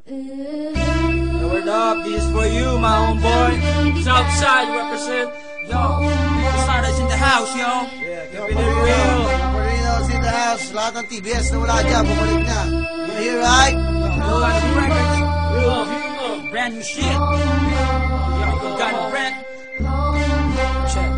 Word up, this is for you, my homeboy. Southside represent. Yo, the starters in the house, yo. Yeah, keeping it real. Marinos in the house. Lahat ng TBS na wala dyan, bumalik na. You hear, right? Yo, got the records. Brand new shit. Yo, got a brand. Check.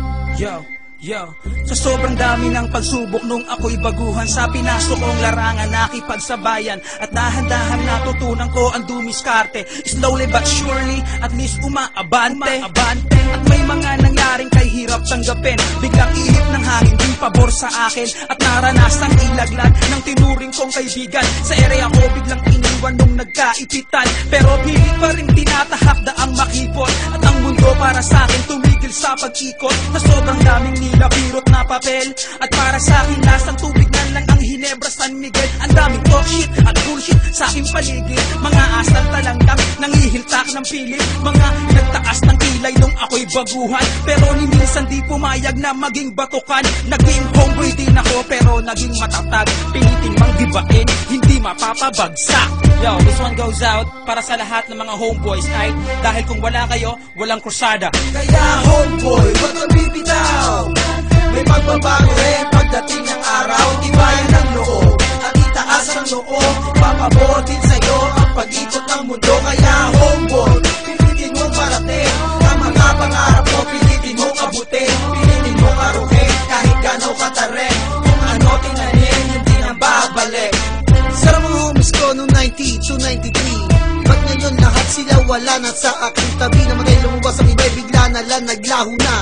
Yo, sa sobrang dami ng pagsubok nung ako'y baguhan, sa pinasok kong larangan nakipagsabayan, at dahan-dahan natutunan ko ang dumiskarte. Slowly but surely, at least umaabante. At may mga nangyaring kay hirap tanggapin, biglang ihip ng hangin di pabor sa akin, at naranasang ilaglag ng tinuring kong kaibigan. Sa area ko biglang iniwan nung nagkaipitan, pero pilit pa rin tinatahak daang makipot, at ang mundo para sa akin tumigil sa pag-ikot. Sa sobrang daming nilapirot na papel, at para sa akin lasang tubig na lang ang Hinebra San Miguel. Ang daming talk shit at bullshit sa aking paligid, mga asal talangkang nangihiltak ng pilit, mga nagtaas ng kilay nung ako'y baguhan, pero ni minsan di pumayag na maging batukan. Naging homeboy din ako pero naging matatag, pilitin mang gibain, hindi mapapabagsak. Yo, this one goes out para sa lahat ng mga homeboys, ay dahil kung wala kayo, walang krusada. Kaya homeboy, wag kang bibitaw. May pagbabago rin pagdating ng araw. Tibayan ng loob at itaas ang loob, papabor din sa'yo ang pag-ikot ng mundo. Kaya homeboy, pilitin mong parating ang mga pangarap mo, pilitin mong abutin, pilitin mong aruhin kahit gano'ng katarin. Kung ano tinanin, hindi na babalik. Sarap mga homies ko noong 90 to 93, ba't ngayon lahat sila wala na sa aking tabi? Namatay lumabas ang iba'y bigla na lang naglaho na.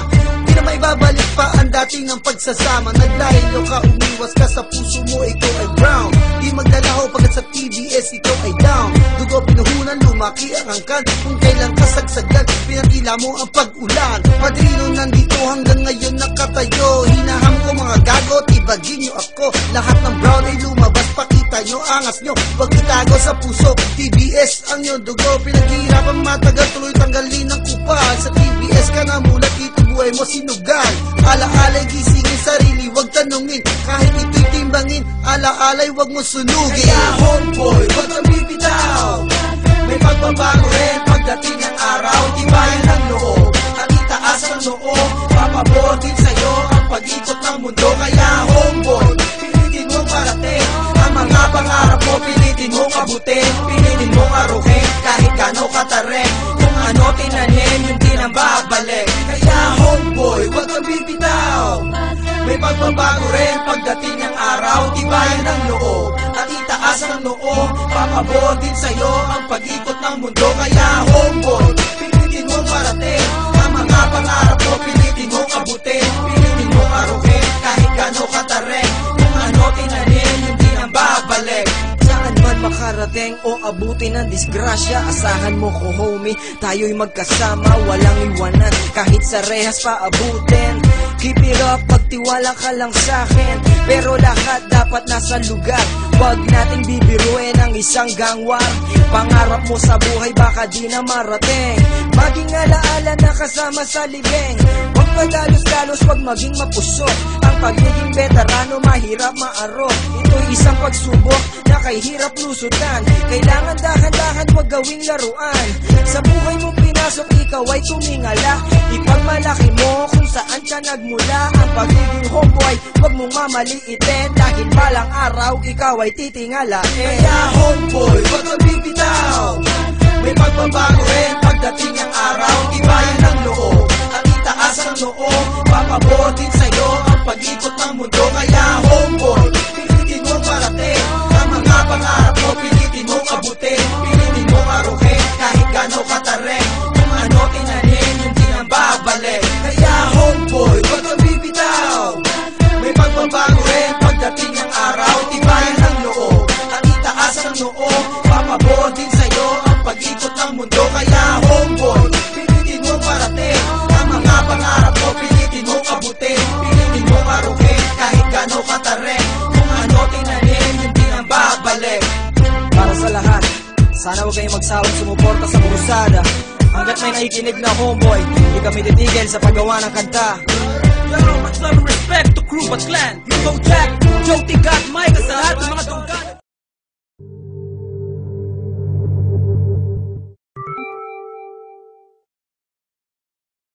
Di na may babalik pa ang dating ng pagsasama. Naglaylo ka, umiwas ka sa puso mo, ikaw ay brown. Di magdalaho pagkat sa TBS ikaw ay down. Dugo pinuhunan, lumaki ang angkan, kung kailan kasagsagan, pinakila mo ang pag-ulan. Padrino nandito hanggang ngayon nakatayo. Hinaham ko mga gago, tibagin nyo ako. Lahat ng brown ay lumabas, pakita nyo angas nyo, wag itago sa puso. TBS ang iyong dugo, pinaghihirapan matagal, tuloy tanggalin ang kupal. Sa TBS ka na mulat, dito buhay mo sinugal. Ala-alay gisingin sarili, wag tanungin, kahit ito'y timbangin. Ala-alay wag mo sunugin. Kaya homeboy, wag kang bibitaw. May pagbabago rin pagdating ng araw. Tibayan ng loob at itaas ang loob, papabor din sa'yo ang pag-ikot ng mundo. Kaya homeboy, pilitin mong parating ang mga pangarap mo, pilitin mong abutin, pilitin mong aruhin kahit gano'ng katarin. Kung ano tinanin, yun din ang babalik. Kaya homeboy, wag kang bibitaw. May pagbabago rin pagdating ng araw. Tibayan ng loob at itaas ang loob, papabor din sa'yo ang pag-ikot ng mundo. Kaya homeboy, pilitin mong parating ang mga pangarap mo, pilitin mong abutin, pilitin mong aruhin kahit gano'ng katarin. Kung ano tinanin, yun din ang babalik. Saan man makarating o abutin ng disgrasya, asahan mo ko homie, tayo'y magkasama, walang iwanan kahit sa rehas pa abutin. Keep it up, pagtiwala ka lang sa'kin, pero lahat dapat nasa lugar. Wag nating bibiruin ang isang gangwar. Pangarap mo sa buhay baka di na marating, maging alaala na kasama sa libing. Wag magalos-galos, wag maging mapusok. Ang pagiging veterano mahirap maaro. Ito'y isang pagsubok na kay hirap lusutan. Kailangan dahan-dahan, wag gawing laruan. Sa buhay mo pinasok, ikaw ay tumingala. Ipagmalaki mo kung saan ka nagmula. Ang pagiging homeboy, wag mong mamaliitin, dahil balang araw ikaw ay titingalain. Kaya homeboy, wag kang bibitaw. May pagbabago rin pagdating ng araw. Tibayan ng loob at itaas ang loob, papabor din sa'yo ang pag-ikot ng mundo. Kaya homeboy, pilitin mong parating ang mga pangarap mo, pilitin mong abutin, pilitin mong aruhin kahit gano'ng katarin. Kung ano tinanin, yun din ang babalik. Kaya homeboy, wag kang bibitaw. May pagbabago rin pagdating ng araw. Tibayan ng loob at itaas ang loob, papabor din sa'yo ang pag-ikot ng mundo. Kaya homeboy, pilitin mong parating ang mga pangarap mo, pilitin mong abutin, pilitin mong aruhin kahit gano'ng katarin. Kung ano tinanin, yun din ang babalik. Para sa lahat, sana huwag kayong magsawang sumuporta sa krusada. Hanggat may nakikinig na homeboy, hindi kami titigil sa paggawa ng kanta. Yo, much love and respect to crew at clan. Go Jack, Joe Tigat, Mike, sa lahat ng mga tungkad.